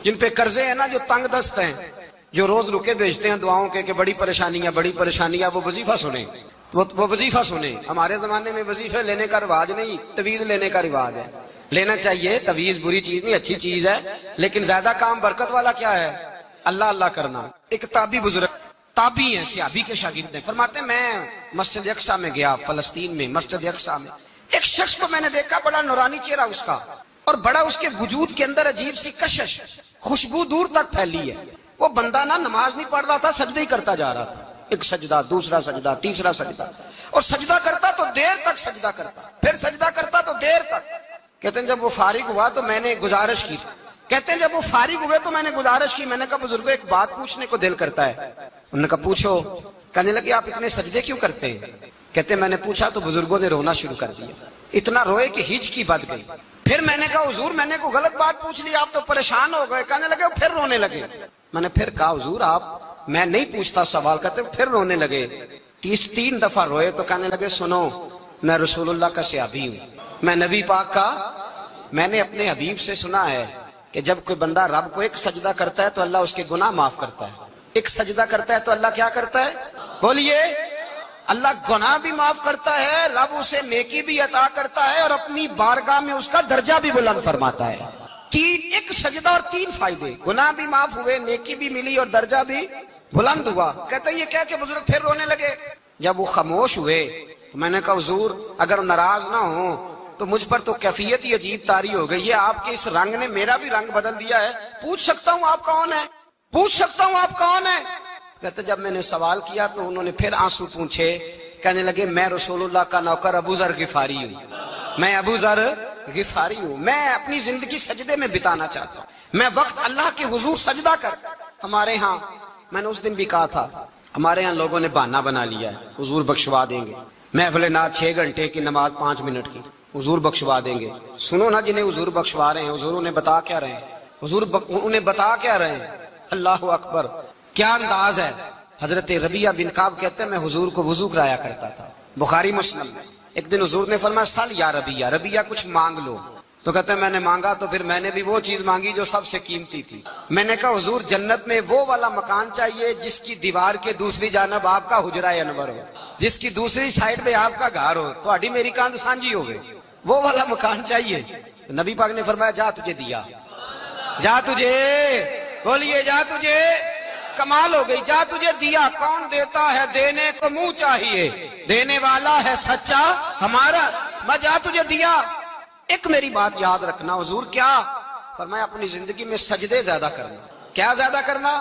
جن پہ قرضے ہیں نا، جو تنگ دست ہیں، جو روز رکے بھیجتے ہیں دعاؤں کے کہ بڑی پریشانیاں، وہ وظیفہ سنیں، وہ وظیفہ سنیں۔ ہمارے زمانے میں وظیفے لینے کا رواج نہیں، تعویذ لینے کا رواج ہے۔ لینا چاہیے، تعویذ بری چیز نہیں، اچھی چیز ہے، لیکن زیادہ کام برکت والا کیا ہے؟ اللہ اللہ کرنا۔ ایک تابعی بزرگ، تابعی ہیں، صحابی کے شاگرد ہیں، فرماتے ہیں میں مسجد اقصیٰ میں گیا، فلسطین میں مسجد اقصیٰ میں ایک شخص کو میں نے دیکھا، بڑا نورانی چہرہ اس کا، اور بڑا اس کے وجود کے اندر عجیب سی کشش، خوشبو دور تک پھیلی ہے۔ وہ بندہ نا نماز نہیں پڑھ رہا تھا، سجدے ہی کرتا جا رہا تھا، ایک سجدہ، دوسرا سجدہ، تیسرا سجدہ، اور سجدہ کرتا تو دیر تک سجدہ کرتا، پھر سجدہ کرتا تو دیر تک۔ کہتے ہیں جب وہ فارغ ہوا تو میں نے گزارش کی، کہتے ہیں جب وہ فارغ ہوئے تو میں نے گزارش کی، میں نے کہا بزرگوں ایک بات پوچھنے کو دل کرتا ہے۔ انہوں نے کہا پوچھو۔ کہنے لگے آپ اتنے سجدے کیوں کرتے ہیں؟ کہتے ہیں میں نے پوچھا تو بزرگوں نے رونا شروع کر دیا، اتنا روئے کہ ہچکی بد گئی۔ پھر میں نے کہا حضور میں نے کوئی غلط بات پوچھ لی، آپ تو پریشان ہو گئے۔ کہنے لگے پھر رونے لگے۔ میں نے پھر کہا حضور آپ، میں نہیں پوچھتا سوال کرتے، پھر رونے لگے، 3 دفعہ روئے تو کہنے لگے سنو، میں رسول اللہ کا صحابی ہوں، میں نبی پاک کا، میں نے اپنے حبیب سے سنا ہے کہ جب کوئی بندہ رب کو ایک سجدہ کرتا ہے تو اللہ اس کے گناہ معاف کرتا ہے، ایک سجدہ کرتا ہے تو اللہ کیا کرتا ہے؟ بولیے، اللہ گناہ بھی معاف کرتا ہے، رب اسے نیکی بھی عطا کرتا ہے، اور اپنی بارگاہ میں اس کا درجہ بھی بلند فرماتا ہے۔ ایک سجدہ اور 3 فائدے، گناہ بھی معاف ہوئے، نیکی بھی ملی، اور درجہ بھی بلند ہوا۔ کہتے ہیں یہ کہہ کے بزرگ پھر رونے لگے۔ جب وہ خاموش ہوئے تو میں نے کہا حضور اگر ناراض نہ ہوں تو مجھ پر تو کیفیت ہی عجیب طاری ہو گئی ہے، آپ کے اس رنگ نے میرا بھی رنگ بدل دیا ہے، پوچھ سکتا ہوں آپ کون ہیں؟ پوچھ سکتا ہوں آپ کون ہیں؟ کہتے جب میں نے سوال کیا تو انہوں نے پھر آنسو پوچھے، کہنے لگے میں رسول اللہ کا نوکر ابو ذر غفاری ہوں، میں ابو ذر غفاری ہوں، میں اپنی زندگی سجدے میں بتانا چاہتا ہوں، میں وقت اللہ کے حضور سجدہ کر۔ ہمارے ہاں، میں نے اس دن بھی کہا تھا، ہمارے ہاں لوگوں نے بہانہ بنا لیا ہے حضور بخشوا دیں گے، محفل نعت 6 گھنٹے کی، نماز 5 منٹ کی، حضور بخشوا دیں گے۔ سنو نا، جنہیں حضور بخشوا رہے ہیں حضور انہیں بتا کیا رہے ہیں؟ حضور انہیں بتا کیا رہے ہیں؟ اللہ اکبر، کیا انداز ہے۔ حضرت ربیعہ بن کعب کہتے ہیں میں حضور کو وضو کرایا کرتا تھا، بخاری مسلم میں۔ ایک دن حضور نے فرمایا سل یا ربیعہ، ربیعہ کچھ مانگ لو، تو کہتے ہیں میں نے مانگا تو پھر میں نے بھی وہ چیز مانگی جو سب سے قیمتی تھی۔ میں نے کہا حضور جنت میں وہ والا مکان چاہیے جس کی دیوار کے دوسری جانب آپ کا حجرہ انور ہو، جس کی دوسری سائڈ پہ آپ کا گھر ہو، تو اڈی میری کاند سانجی ہو گئی، وہ والا مکان چاہیے۔ تو نبی پاک نے فرمایا جا تجھے دیا، جا تجھے، بولیے جا تجھے، کمال ہو گئی، جا تجھے دیا۔ کون دیتا ہے؟ دینے کو منہ چاہیے، دینے والا ہے سچا ہمارا، میں جا تجھے دیا۔ ایک میری بات یاد رکھنا، حضور کیا فرمایا؟ اپنی زندگی میں سجدے زیادہ کرنا۔ کیا زیادہ کرنا؟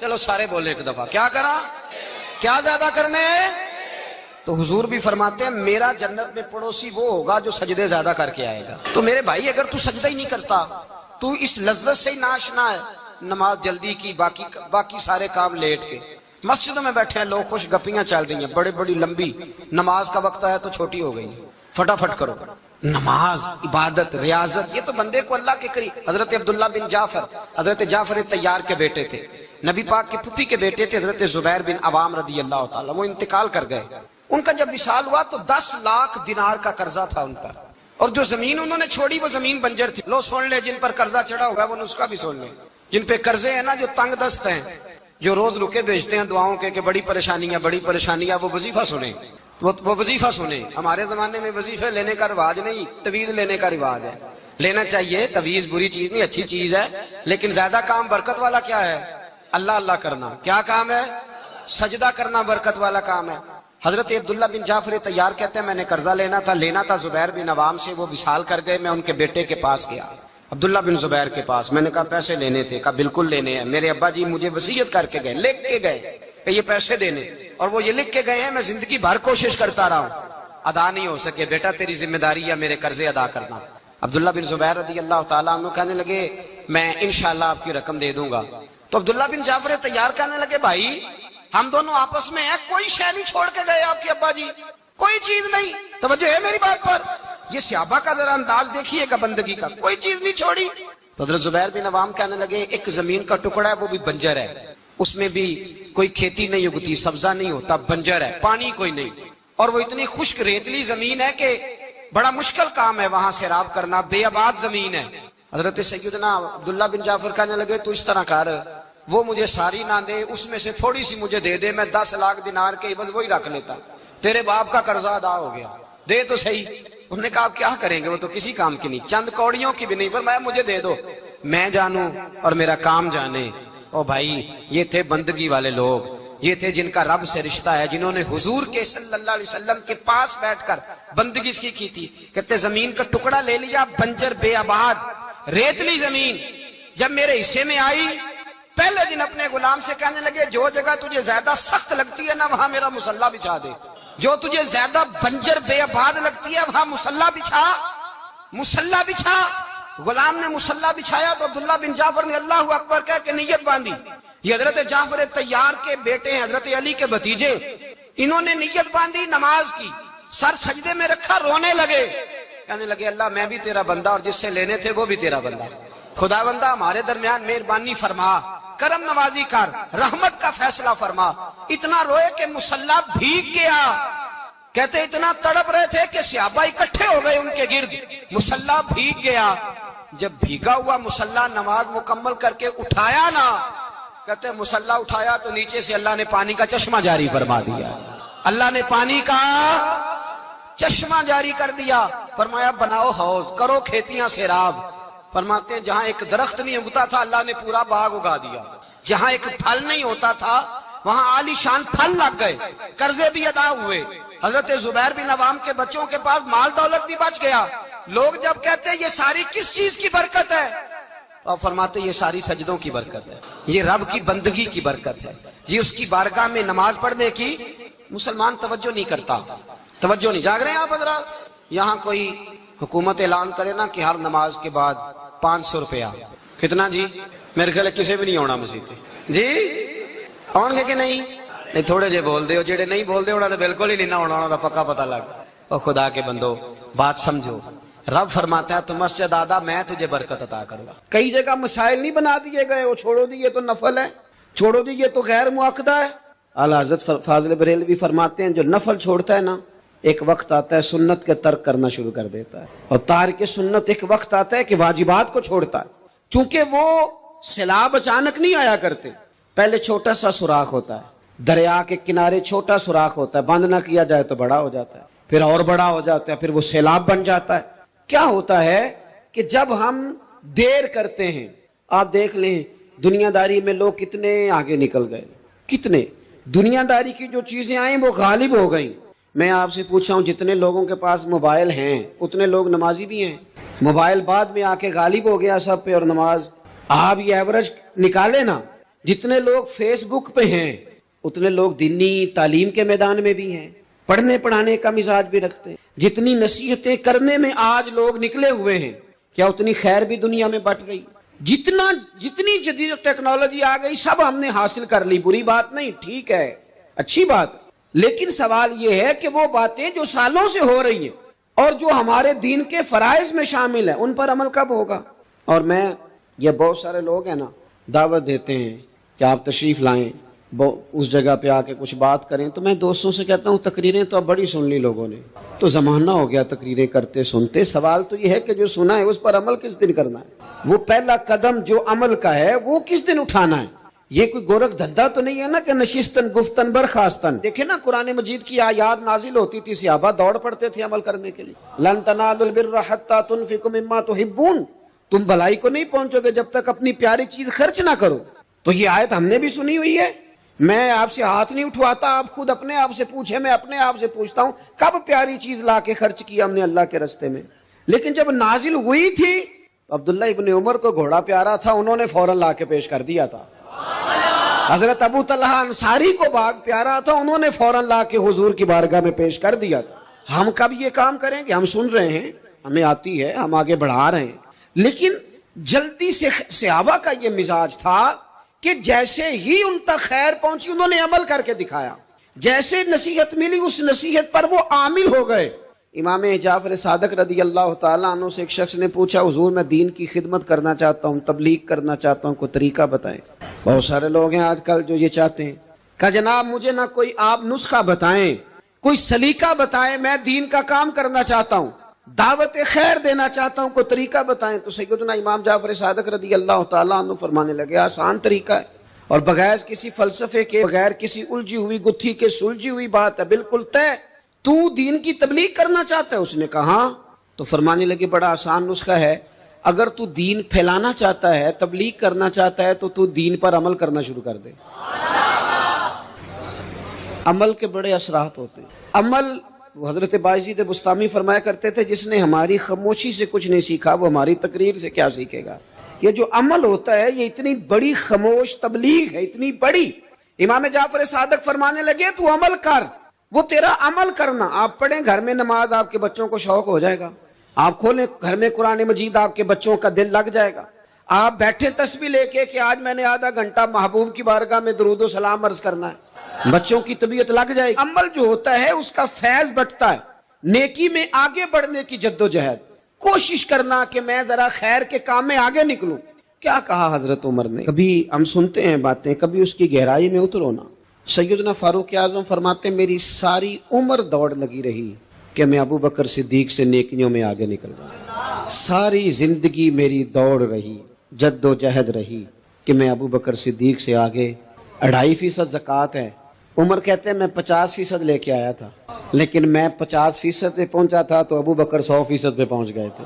چلو سارے بولے ایک دفعہ، کیا کرا؟ کیا زیادہ کرنے ہیں؟ تو حضور بھی فرماتے ہیں میرا جنت میں پڑوسی وہ ہوگا جو سجدے زیادہ کر کے آئے گا۔ تو میرے بھائی اگر تو سجدہ ہی نہیں کرتا، تو اس لذت سے ہی ناشنا ہے، نماز جلدی کی، باقی سارے کام لیٹ کے، مسجدوں میں بیٹھے ہیں لوگ، خوش گپیاں چل رہی ہیں، بڑی بڑی لمبی، نماز کا وقت آیا تو چھوٹی ہو گئی، فٹافٹ کرو۔ نماز، عبادت، ریاضت، یہ تو بندے کو اللہ کے قریب۔ حضرت عبداللہ بن جعفر، حضرت جعفر طیار کے بیٹے تھے، نبی پاک کے پھوپھی کے بیٹے تھے، حضرت زبیر بن عوام رضی اللہ تعالیٰ، وہ انتقال کر گئے۔ ان کا جب وصال ہوا تو 10 لاکھ دینار کا قرضہ تھا ان پر، اور جو زمین انہوں نے چھوڑی وہ زمین بنجر تھی۔ لو سن لے، جن پر قرضہ چڑھا ہوگا وہ نسخہ بھی سن لے۔ جن پہ قرضے ہیں نا، جو تنگ دست ہیں، جو روز رکے بھیجتے ہیں دعاؤں کے کہ بڑی پریشانیاں، وہ وظیفہ سنیں، وہ وظیفہ سنیں۔ ہمارے زمانے میں وظیفے لینے کا رواج نہیں، تعویذ لینے کا رواج ہے۔ لینا چاہیے، تعویذ بری چیز نہیں، اچھی چیز ہے، لیکن زیادہ کام برکت والا کیا ہے؟ اللہ اللہ کرنا۔ کیا کام ہے؟ سجدہ کرنا برکت والا کام ہے۔ حضرت عبداللہ بن جعفر طیار کہتے ہیں میں نے قرضہ لینا تھا زبیر بن عوام سے، وہ وصال کر گئے، میں ان کے بیٹے کے پاس گیا، عبداللہ بن زبیر کے پاس۔ میں نے کہا پیسے لینے تھے، کہا بالکل لینے ہیں، میرے ابا جی مجھے وصیت کر کے گئے، لکھ کے گئے کہ یہ پیسے دینے، اور وہ یہ لکھ کے گئے ہیں، میں زندگی بھر کوشش کرتا رہا ہوں، ادا نہیں ہو سکے، بیٹا تیری ذمہ داری ہے میرے قرضے ادا کرنا۔ عبداللہ بن زبیر رضی اللہ تعالیٰ عنہ کہنے لگے میں انشاءاللہ آپ کی رقم دے دوں گا۔ تو عبداللہ بن جعفر طیار کہنے لگے بھائی ہم دونوں آپس میں ہیں، کوئی شے نہیں چھوڑ کے گئے آپ کے ابا جی، کوئی چیز نہیں، توجہ ہے میری بات پر؟ یہ صحابہ کا ذرا انداز دیکھیے گا بندگی کا، کوئی چیز نہیں چھوڑی۔ تو حضرت زبیر بن عوام کہنے لگے ایک زمین کا ٹکڑا ہے وہ بھی بنجر ہے، اس میں بھی کوئی کھیتی نہیں اگتی، سبزہ نہیں ہوتا، بنجر ہے، پانی کوئی نہیں، اور وہ اتنی خشک ریتلی زمین ہے کہ بڑا مشکل کام ہے وہاں سیراب کرنا، بے آباد زمین ہے۔ حضرت سیدنا عبداللہ بن جعفر کہنے لگے تو اس طرح کر، وہ مجھے ساری نہ دے، اس میں سے تھوڑی سی مجھے دے دے، میں 10 لاکھ دینار کے عوض وہی رکھ لیتا، تیرے باپ کا قرضہ ادا ہو گیا، دے تو صحیح۔ انہوں نے کہا آپ کیا کریں گے، وہ تو کسی کام کی نہیں، چند کوڑیوں کی بھی نہیں، فرمایا مجھے دے دو، میں جانوں اور میرا کام جانے۔ او بھائی، یہ تھے بندگی والے لوگ، یہ تھے جن کا رب سے رشتہ ہے، جنہوں نے حضور کے صلی اللہ علیہ وسلم کے پاس بیٹھ کر بندگی سیکھی تھی۔ کہتے زمین کا ٹکڑا لے لیا، بنجر بے آباد ریتلی زمین، جب میرے حصے میں آئی پہلے دن اپنے غلام سے کہنے لگے جو جگہ تجھے زیادہ سخت لگتی ہے نا وہاں میرا مصلی بچھا دے، جو تجھے زیادہ بنجر بے آباد لگتی ہے وہاں مصلی بچھا، مصلی بچھا۔ غلام نے مصلی بچھایا تو عبداللہ بن جعفر نے اللہ اکبر کہہ کے نیت باندھی۔ یہ حضرت جعفر طیار کے بیٹے ہیں، حضرت علی کے بھتیجے، انہوں نے نیت باندھی نماز کی، سر سجدے میں رکھا، رونے لگے، کہنے لگے اللہ میں بھی تیرا بندہ اور جس سے لینے تھے وہ بھی تیرا بندہ، خدا بندہ ہمارے درمیان مہربانی فرما، کرم نوازی کر، رحمت کا فیصلہ فرما۔ اتنا روئے کہ مصلی بھیگ گیا، کہتے اتنا تڑپ رہے تھے کہ صحابہ اکٹھے ہو گئے ان کے گرد، مصلی بھیگ گیا۔ جب بھیگا ہوا مصلی نماز مکمل کر کے اٹھایا نا، کہتے مصلی اٹھایا تو نیچے سے اللہ نے پانی کا چشمہ جاری فرما دیا، اللہ نے پانی کا چشمہ جاری کر دیا، فرمایا بناؤ حوض، کرو کھیتیاں سیراب۔ فرماتے ہیں جہاں ایک درخت نہیں اگتا تھا اللہ نے پورا باغ اگا دیا، جہاں ایک پھل نہیں ہوتا تھا وہاں عالی شان پھل لگ گئے، قرضے بھی ادا ہوئے، حضرت زبیر بن عوام کے بچوں کے پاس مال دولت بھی بچ گیا۔ لوگ جب کہتے ہیں یہ ساری کس چیز کی برکت ہے، اور فرماتے یہ ساری سجدوں کی برکت ہے، یہ رب کی بندگی کی برکت ہے، یہ اس کی بارگاہ میں نماز پڑھنے کی۔ مسلمان توجہ نہیں کرتا، توجہ نہیں، جاگ رہے ہیں آپ حضرات؟ یہاں کوئی حکومت اعلان کرے نا کہ ہر نماز کے بعد 500 روپیہ، کتنا جی؟ میرے خیال کسی بھی نہیں ہونا مسیح جی، آن گے کہ نہیں؟ نہیں تھوڑے جے بول دے ہو، جڑے نہیں بول دے ہونا تو بالکل ہی نہیں نہ ہونا، ہونا تو پکا پتہ لگ۔ اور خدا کے بندو بات سمجھو، رب فرماتا ہے تو مسجد آدھا میں تجھے برکت عطا کروں گا۔ کئی جگہ مسائل نہیں بنا دیے گئے، وہ چھوڑو دیے تو نفل ہے، چھوڑو دیے تو غیر معاقدہ ہے۔ اعلیٰ حضرت فاضل بریلوی فرماتے ہیں جو نفل چھوڑتا ہے نا ایک وقت آتا ہے سنت کے ترک کرنا شروع کر دیتا ہے، اور تارک سنت ایک وقت آتا ہے کہ واجبات کو چھوڑتا ہے، چونکہ وہ سیلاب اچانک نہیں آیا کرتے، پہلے چھوٹا سا سوراخ ہوتا ہے، دریا کے کنارے چھوٹا سوراخ ہوتا ہے، بند نہ کیا جائے تو بڑا ہو جاتا ہے، پھر اور بڑا ہو جاتا ہے، پھر وہ سیلاب بن جاتا ہے۔ کیا ہوتا ہے کہ جب ہم دیر کرتے ہیں، آپ دیکھ لیں دنیا داری میں لوگ کتنے آگے نکل گئے، کتنے دنیا داری کی جو چیزیں آئیں وہ غالب ہو گئیں۔ میں آپ سے پوچھا ہوں جتنے لوگوں کے پاس موبائل ہیں اتنے لوگ نمازی بھی ہیں؟ موبائل بعد میں آ کے غالب ہو گیا سب پہ، اور نماز آپ یہ ایوریج نکالے نا، جتنے لوگ فیس بک پہ ہیں اتنے لوگ دینی تعلیم کے میدان میں بھی ہیں، پڑھنے پڑھانے کا مزاج بھی رکھتے ہیں، جتنی نصیحتیں کرنے میں آج لوگ نکلے ہوئے ہیں کیا اتنی خیر بھی دنیا میں بٹ رہی؟ جتنی جدید ٹیکنالوجی آ گئی سب ہم نے حاصل کر لی، بری بات نہیں، ٹھیک ہے، اچھی بات، لیکن سوال یہ ہے کہ وہ باتیں جو سالوں سے ہو رہی ہیں اور جو ہمارے دین کے فرائض میں شامل ہیں ان پر عمل کب ہوگا؟ اور میں یہ بہت سارے لوگ ہیں نا دعوت دیتے ہیں کہ آپ تشریف لائیں، اس جگہ پہ آ کے کچھ بات کریں، تو میں دوستوں سے کہتا ہوں تقریریں تو اب بڑی سن لی لوگوں نے، تو زمانہ ہو گیا تقریریں کرتے سنتے، سوال تو یہ ہے کہ جو سنا ہے اس پر عمل کس دن کرنا ہے؟ وہ پہلا قدم جو عمل کا ہے وہ کس دن اٹھانا ہے؟ یہ کوئی گورکھ دھندا تو نہیں ہے نا کہ نشستن گفتن برخاستن۔ دیکھیں نا قرآن مجید کی آیات نازل ہوتی تھی، صحابہ دوڑ پڑتے تھے عمل کرنے کے لیے، لن تنالوا البر حتى تنفقوا مما تحبون، تم بھلائی کو نہیں پہنچو گے جب تک اپنی پیاری چیز خرچ نہ کرو۔ تو یہ آیت ہم نے بھی سنی ہوئی ہے، میں آپ سے ہاتھ نہیں اٹھواتا، آپ خود اپنے آپ سے پوچھیں، میں اپنے آپ سے پوچھتا ہوں کب پیاری چیز لا کے خرچ کیا ہم نے اللہ کے راستے میں؟ لیکن جب نازل ہوئی تھی عبداللہ ابن عمر کو گھوڑا پیارا تھا، انہوں نے فوراً لا کے پیش کر دیا تھا۔ حضرت ابو طلحہ انصاری کو باغ پیارا تھا، انہوں نے فوراً لا کے حضور کی بارگاہ میں پیش کر دیا تھا۔ ہم کب یہ کام کریں گے؟ ہم سن رہے ہیں، ہمیں آتی ہے، ہم آگے بڑھا رہے ہیں، لیکن جلدی سے صحابہ کا یہ مزاج تھا کہ جیسے ہی ان تک خیر پہنچی انہوں نے عمل کر کے دکھایا، جیسے نصیحت ملی اس نصیحت پر وہ عامل ہو گئے۔ امام جعفر صادق رضی اللہ تعالیٰ عنہ سے ایک شخص نے پوچھا حضور میں دین کی خدمت کرنا چاہتا ہوں، تبلیغ کرنا چاہتا ہوں، کوئی طریقہ بتائیں۔ بہت سارے لوگ ہیں آج کل جو یہ چاہتے ہیں کہ جناب مجھے نہ کوئی آپ نسخہ بتائیں، کوئی سلیقہ بتائیں، میں دین کا کام کرنا چاہتا ہوں۔ دعوت خیر دینا چاہتا ہوں، کوئی طریقہ بتائیں۔ تو سیدنا امام جعفر صادق رضی اللہ تعالیٰ عنہ فرمانے لگے آسان طریقہ ہے اور بغیر کسی فلسفے کے، بغیر کسی الجھی ہوئی گتھی کے سلجھی ہوئی بات ہے، بالکل طے۔ تو دین کی تبلیغ کرنا چاہتا ہے؟ اس نے کہا ہاں۔ تو فرمانے لگے بڑا آسان نسخہ ہے، اگر تو دین پھیلانا چاہتا ہے، تبلیغ کرنا چاہتا ہے، تو دین پر عمل کرنا شروع کر دے۔ عمل کے بڑے اثرات ہوتے ہیں۔ عمل، حضرت بایزید بستامی فرمایا کرتے تھے جس نے ہماری خاموشی سے کچھ نہیں سیکھا وہ ہماری تقریر سے کیا سیکھے گا۔ یہ جو عمل ہوتا ہے یہ اتنی بڑی خاموش تبلیغ ہے، اتنی بڑی۔ امام جعفر صادق فرمانے لگے تو عمل کر، وہ تیرا عمل کرنا۔ آپ پڑھیں گھر میں نماز، آپ کے بچوں کو شوق ہو جائے گا۔ آپ کھولیں گھر میں قرآن مجید، آپ کے بچوں کا دل لگ جائے گا۔ آپ بیٹھے تسبیح لے کے کہ آج میں نے آدھا گھنٹہ محبوب کی بارگاہ میں درود و سلام عرض کرنا ہے، بچوں کی طبیعت لگ جائے گی۔ عمل جو ہوتا ہے اس کا فیض بٹتا ہے، نیکی میں آگے بڑھنے کی جدوجہد، کوشش کرنا کہ میں ذرا خیر کے کام میں آگے نکلوں۔ کیا کہا حضرت عمر نے؟ کبھی ہم سنتے ہیں باتیں، کبھی اس کی گہرائی میں اترو نا۔ سیدنا فاروق اعظم فرماتے میری ساری عمر دوڑ لگی رہی کہ میں ابو بکر صدیق سے نیکیوں میں آگے نکل جاؤں۔ ساری زندگی میری دوڑ رہی، جد و جہد رہی کہ میں ابو بکر صدیق سے آگے۔ 2.5% زکوٰۃ ہے۔ عمر کہتے ہیں میں 50% لے کے آیا تھا، لیکن میں 50% پہ پہنچا تھا تو ابو بکر 100% پہ پہنچ گئے تھے،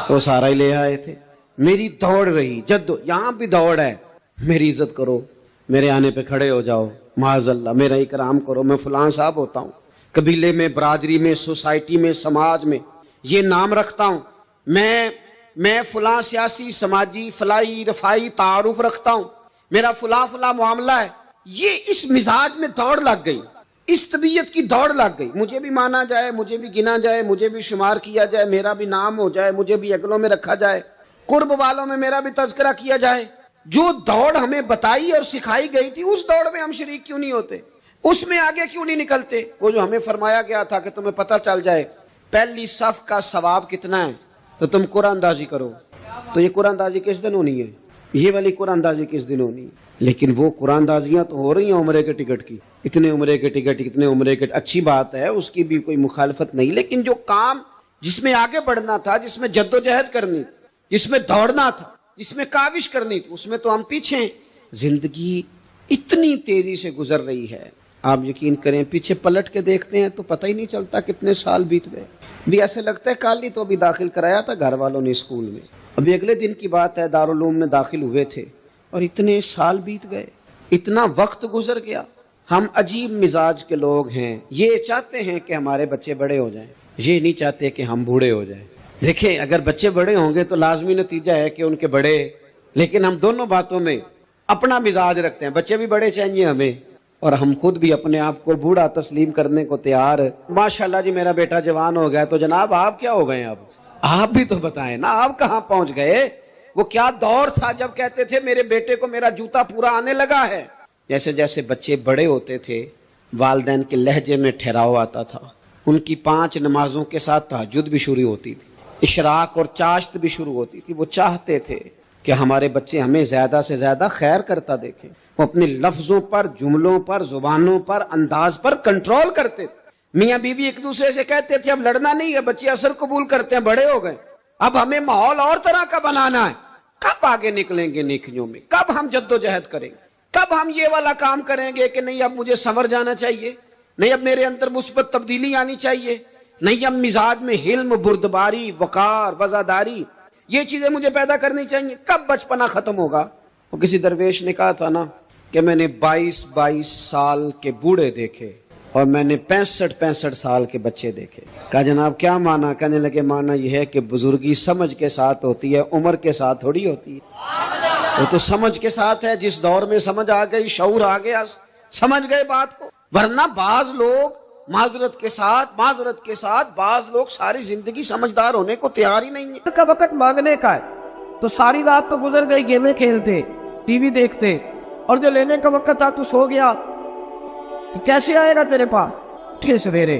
وہ سارا ہی لے آئے تھے۔ میری دوڑ رہی، یہاں بھی دوڑ ہے، میری عزت کرو، میرے آنے پہ کھڑے ہو جاؤ، معاذ اللہ میرا اکرام کرو، میں فلاں صاحب ہوتا ہوں، قبیلے میں، برادری میں، سوسائٹی میں، سماج میں یہ نام رکھتا ہوں، میں فلاں سیاسی، سماجی، فلاحی، رفائی تعارف رکھتا ہوں، میرا فلاں معاملہ ہے۔ یہ اس مزاج میں دوڑ لگ گئی، اس طبیعت کی دوڑ لگ گئی، مجھے بھی مانا جائے، مجھے بھی گنا جائے، مجھے بھی شمار کیا جائے، میرا بھی نام ہو جائے، مجھے بھی اگلوں میں رکھا جائے، قرب والوں میں میرا بھی تذکرہ کیا جائے۔ جو دوڑ ہمیں بتائی اور سکھائی گئی تھی اس دوڑ میں ہم شریک کیوں نہیں ہوتے؟ اس میں آگے کیوں نہیں نکلتے؟ وہ جو ہمیں فرمایا گیا تھا کہ تمہیں پتہ چل جائے پہلی صف کا ثواب کتنا ہے تو تم قرآن اندازی کرو۔ تو یہ قرآن اندازی کس دن ہونی ہے؟ یہ والی قرآن اندازی کس دن ہونی ہے؟ لیکن وہ قرآن اندازیاں تو ہو رہی ہیں عمرے کے ٹکٹ کی، اتنے عمرے کے ٹکٹ، اتنے عمرے کے، اچھی بات ہے، اس کی بھی کوئی مخالفت نہیں، لیکن جو کام جس میں آگے بڑھنا تھا، جس میں جد و جہد کرنی، جس میں دوڑنا تھا، جس میں کاوش کرنی تھی، اس میں تو ہم پیچھے ہیں۔ زندگی اتنی تیزی سے گزر رہی ہے، آپ یقین کریں پیچھے پلٹ کے دیکھتے ہیں تو پتہ ہی نہیں چلتا کتنے سال بیت گئے۔ بھی ایسے لگتا ہے کل ہی تو ابھی داخل کرایا تھا گھر والوں نے اسکول میں، ابھی اگلے دن کی بات ہے دارالعلوم میں داخل ہوئے تھے اور اتنے سال بیت گئے، اتنا وقت گزر گیا۔ ہم عجیب مزاج کے لوگ ہیں، یہ چاہتے ہیں کہ ہمارے بچے بڑے ہو جائیں، یہ نہیں چاہتے کہ ہم بوڑھے ہو جائیں۔ دیکھیں اگر بچے بڑے ہوں گے تو لازمی نتیجہ ہے کہ ان کے بڑے، لیکن ہم دونوں باتوں میں اپنا مزاج رکھتے ہیں، بچے بھی بڑے چاہیے ہمیں اور ہم خود بھی اپنے آپ کو بوڑھا تسلیم کرنے کو تیار۔ ماشاءاللہ جی میرا بیٹا جوان ہو گیا، تو جناب آپ کیا ہو گئے؟ اب آپ بھی تو بتائیں نا، آپ کہاں پہنچ گئے؟ وہ کیا دور تھا جب کہتے تھے میرے بیٹے کو میرا جوتا پورا آنے لگا ہے۔ جیسے جیسے بچے بڑے ہوتے تھے والدین کے لہجے میں ٹھہراؤ آتا تھا، ان کی 5 نمازوں کے ساتھ تہجد بھی شروع ہوتی تھی، اشراق اور چاشت بھی شروع ہوتی تھی۔ وہ چاہتے تھے کہ ہمارے بچے ہمیں زیادہ سے زیادہ خیر کرتا دیکھیں، وہ اپنے لفظوں پر، جملوں پر، زبانوں پر، انداز پر کنٹرول کرتے تھے۔ میاں بیوی ایک دوسرے سے کہتے تھے اب لڑنا نہیں ہے، بچے اثر قبول کرتے ہیں، بڑے ہو گئے، اب ہمیں ماحول اور طرح کا بنانا ہے۔ کب آگے نکلیں گے نیکیوں میں؟ کب ہم جد و جہد کریں گے؟ کب ہم یہ والا کام کریں گے کہ نہیں اب مجھے سنور جانا چاہیے، نہیں اب میرے اندر مثبت تبدیلی آنی چاہیے، نہیں اب مزاج میں حلم، بردباری، وقار، وزاداری، یہ چیزیں مجھے پیدا کرنی چاہیے؟ کب بچپنا ختم ہوگا؟ وہ کسی درویش نے کہا تھا نا کہ میں نے 22 سال کے بوڑھے دیکھے اور میں نے 65 سال کے بچے دیکھے۔ کہا جناب کیا مانا؟ کہنے لگے مانا یہ ہے کہ بزرگی سمجھ کے ساتھ ہوتی ہے، عمر کے ساتھ تھوڑی ہوتی ہے۔ وہ تو سمجھ کے ساتھ ہے، جس دور میں سمجھ آ گئی، شعور آ گیا، سمجھ گئے بات کو۔ ورنہ بعض لوگ معذرت کے ساتھ بعض لوگ ساری زندگی سمجھدار ہونے کو تیار ہی نہیں ہے۔ کا وقت مانگنے کا ہے تو ساری رات تو گزر گئی گیمیں کھیلتے، ٹی وی دیکھتے، اور جو لینے کا وقت تھا تو سو گیا، تو کیسے آئے گا تیرے پاس؟ اٹھے سویرے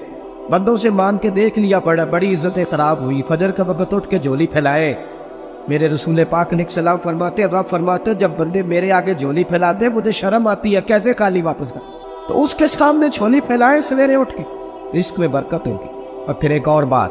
بندوں سے مانگ کے دیکھ لیا، پڑا بڑی عزتیں خراب ہوئی، فجر کا وقت اٹھ کے جھولی پھیلائے۔ میرے رسول پاک نے سلام فرماتے، رب فرماتے جب بندے میرے آگے جھولی پھیلاتے مجھے شرم آتی ہے، کیسے خالی واپس کر؟ تو اس کے سامنے جھولی پھیلائے سویرے اٹھ کے، رزق میں برکت ہوگی۔ اور پھر ایک اور بات،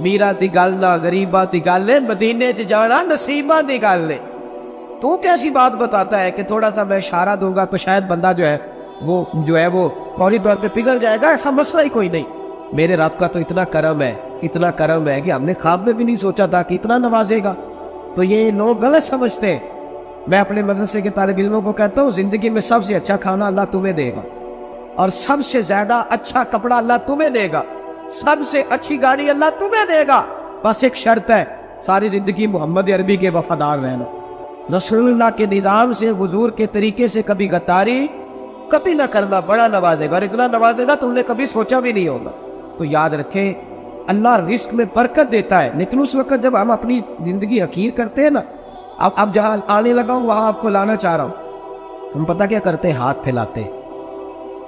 میرا دی گل نہ غریباں دی گل ہے، مدینے چ جانا نصیباں دی گل ہے۔ تو کیسی بات بتاتا ہے کہ تھوڑا سا میں اشارہ دوں گا تو شاید بندہ جو ہے وہ فوری طور پہ پگھل جائے گا، ایسا مسئلہ ہی کوئی نہیں۔ میرے رب کا تو اتنا کرم ہے کہ ہم نے خواب میں بھی نہیں سوچا تھا کہ اتنا نوازے گا۔ تو یہ لوگ غلط سمجھتے ہیں۔ میں اپنے مدرسے کے طالب علموں کو کہتا ہوں، زندگی میں سب سے اچھا کھانا اللہ تمہیں دے گا، اور سب سے زیادہ اچھا کپڑا اللہ تمہیں دے گا، سب سے اچھی گاڑی اللہ تمہیں دے گا۔ بس ایک شرط ہے، ساری زندگی محمد عربی کے وفادار رہنا، رسول اللہ کے نظام سے، حضور کے طریقے سے کبھی غداری کبھی نہ کرنا۔ بڑا نوازے گا، اور اتنا نوازے گا تم نے کبھی سوچا بھی نہیں ہوگا۔ تو یاد رکھیں، اللہ رزق میں برکت دیتا ہے، لیکن اس وقت جب ہم اپنی زندگی حقیر کرتے ہیں نا، اب جہاں آنے لگا ہوں وہاں آپ کو لانا چاہ رہا ہوں، ہم پتہ کیا کرتے ہیں؟ ہاتھ پھیلاتے۔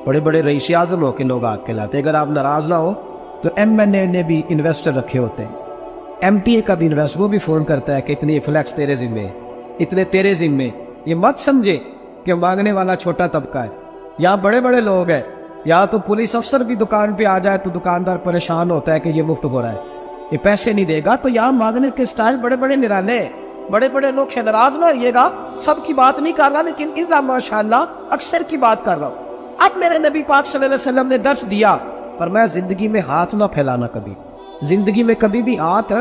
بڑے بڑے رئیس اعظم ہو کے لوگ ہاتھ پھیلاتے۔ اگر آپ ناراض نہ ہو تو ایم این اے نے بھی انویسٹر رکھے ہوتے ہیں، ایم پی اے کا بھی انویسٹر، وہ بھی فون کرتا ہے کہ اتنی فلیکس تیرے ذمے، اتنے تیرے ذمے۔ یہ مت سمجھے کہ مانگنے والا چھوٹا طبقہ ہے، یہاں بڑے بڑے لوگ ہیں۔ یا تو پولیس افسر بھی دکان پہ آ جائے تو دکاندار پریشان ہوتا ہے کہ یہ مفت ہو رہا ہے، یہ پیسے نہیں دے گا۔ تو یہاں مانگنے کے سٹائل بڑے بڑے نرالے ہیں، بڑے بڑے لوگ ہیں۔ ناراض نہ ہوئیے گا، سب کی بات نہیں کر رہا، لیکن اللہ ماشاءاللہ اکثر کی بات کر رہا ہوں۔ اب میرے نبی پاک صلی اللہ علیہ وسلم نے درس دیا، فرمایا زندگی میں ہاتھ نہ پھیلانا، کبھی زندگی میں کبھی بھی ہاتھ،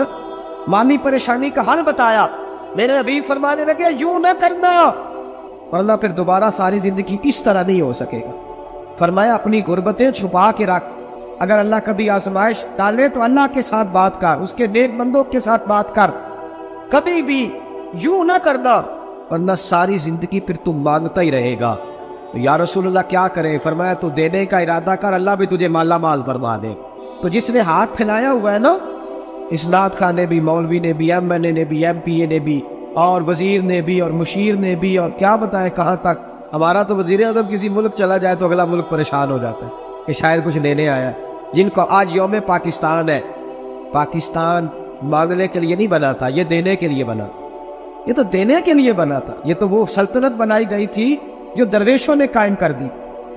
مالی پریشانی کا حل بتایا۔ میرے نبی فرمانے لگے یوں نہ کرنا، ورنہ پھر دوبارہ ساری زندگی اس طرح نہیں ہو سکے گا۔ فرمایا اپنی غربتیں چھپا کے رکھ، اگر اللہ کبھی آزمائش ڈالے تو اللہ کے ساتھ بات کر، اس کے نیک بندوں کے ساتھ بات کر، کبھی بھی یوں نہ کرنا، ورنہ ساری زندگی پھر تم مانگتا ہی رہے گا۔ تو یا رسول اللہ کیا کریں؟ فرمایا تو دینے کا ارادہ کر، اللہ بھی تجھے مالا مال فرما دے۔ تو جس نے ہاتھ پھیلایا ہوا ہے نا، اسناد خان نے بھی، مولوی نے بھی، ایم این اے نے بھی، ایم پی اے نے بھی، اور وزیر نے بھی، اور مشیر نے بھی، اور کیا بتائیں کہاں تک۔ ہمارا تو وزیر اعظم کسی ملک چلا جائے تو اگلا ملک پریشان ہو جاتا ہے کہ شاید کچھ لینے آیا ہے۔ جن کو آج یوم پاکستان ہے، پاکستان مانگنے کے لیے نہیں بنا تھا، یہ دینے کے لیے بنا، یہ تو دینے کے لیے بنا تھا۔ یہ تو وہ سلطنت بنائی گئی تھی جو درویشوں نے قائم کر دی،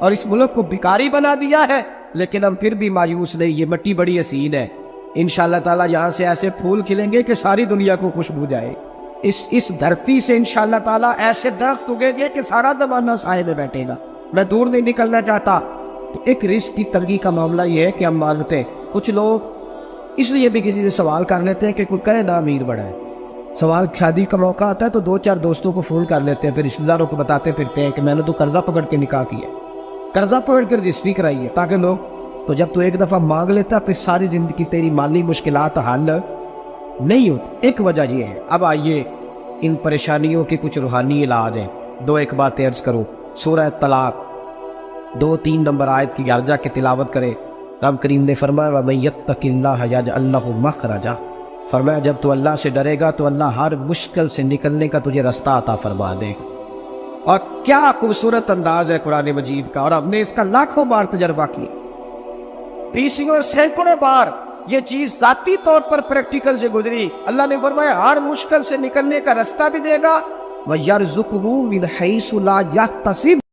اور اس ملک کو بھکاری بنا دیا ہے۔ لیکن ہم پھر بھی مایوس نہیں، یہ مٹی بڑی حسین ہے، انشاءاللہ تعالیٰ یہاں سے ایسے پھول کھلیں گے کہ ساری دنیا کو خوشبو جائے۔ اس دھرتی سے انشاءاللہ تعالیٰ ایسے درخت اگیں گے کہ سارا زمانہ سائے میں بیٹھے گا۔ میں دور نہیں نکلنا چاہتا۔ تو ایک رزق کی تنگی کا معاملہ یہ ہے کہ ہم مانگتے ہیں۔ کچھ لوگ اس لیے بھی کسی سے سوال کر لیتے ہیں کہ کوئی کہے نا امیر بڑا ہے، سوال شادی کا موقع آتا ہے تو 2-4 دوستوں کو فون کر لیتے ہیں، پھر رشتہ داروں کو بتاتے پھرتے ہیں کہ میں نے تو قرضہ پکڑ کے نکاح کیا، قرضہ پکڑ کے رجسٹری کرائی ہے، تاکہ لوگ، تو جب تو ایک دفعہ مانگ لیتا پھر ساری زندگی تیری مالی مشکلات حل نہیں ہوتی۔ ایک وجہ یہ ہے۔ اب آئیے ان پریشانیوں کے کچھ روحانی علاج ہیں۔ ایک بات عرض کروں، سورہ طلاق 2-3 نمبر آیت کی عرجہ کی تلاوت کرے۔ رب کریم نے فرمایا وَمَن يَتَّقِ اللَّهَ يَجْعَل لَّهُ مَخْرَجًا، فرمایا جب تو اللہ سے ڈرے گا تو اللہ ہر مشکل سے نکلنے کا تجھے رستہ عطا فرما دے گا۔ اور کیا خوبصورت انداز ہے قرآن مجید کا، اور ہم نے اس کا لاکھوں بار تجربہ کیا، 20 اور سینکڑوں بار یہ چیز ذاتی طور پر پریکٹیکل سے گزری۔ اللہ نے فرمایا ہر مشکل سے نکلنے کا راستہ بھی دے گا، وَيَرْزُقْهُ مِنْ حَيْثُ لَا يَحْتَسِبُ،